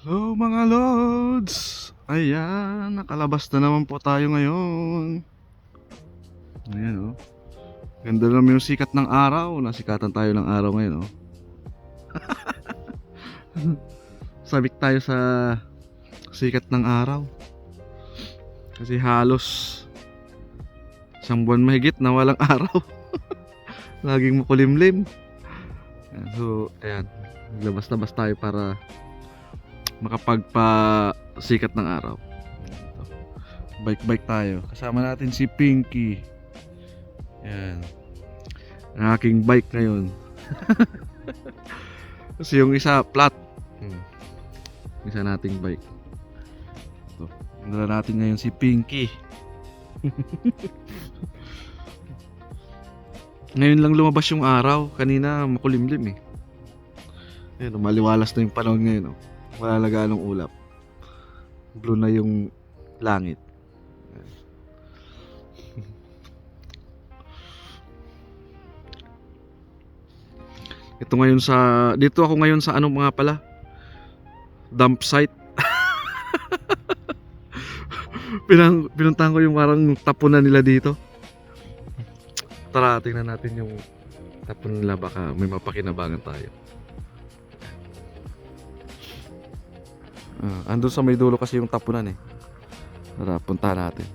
Hello mga lods! Ayan, nakalabas na naman po tayo ngayon. Ayan oh. Ganda naman yung sikat ng araw. Nasikatan tayo ng araw ngayon oh. Sabik tayo sa sikat ng araw. Kasi halos isang buwan mahigit na walang araw. Laging makulimlim. So, ayan. Naglabas-labas tayo para makapagpa-sikat ng araw. Bike-bike tayo. Kasama natin si Pinky. Ayan. Ang aking bike ngayon. Kasi yung isa flat. Isa nating bike. Ito. Dala natin ngayon si Pinky. Ngayon lang lumabas yung araw. Kanina makulimlim eh. Ayan, maliwalas na yung panahon ngayon oh. Wala na ganong ulap. Blue na yung langit. Ito ngayon dito ako ngayon sa ano mga pala? Dump site. Pinuntahan ko yung parang tapunan nila dito. Tara, tingnan natin yung tapunan nila, baka may mapakinabangan tayo. Andun sa may dulo kasi yung tapunan eh. Tara, punta natin.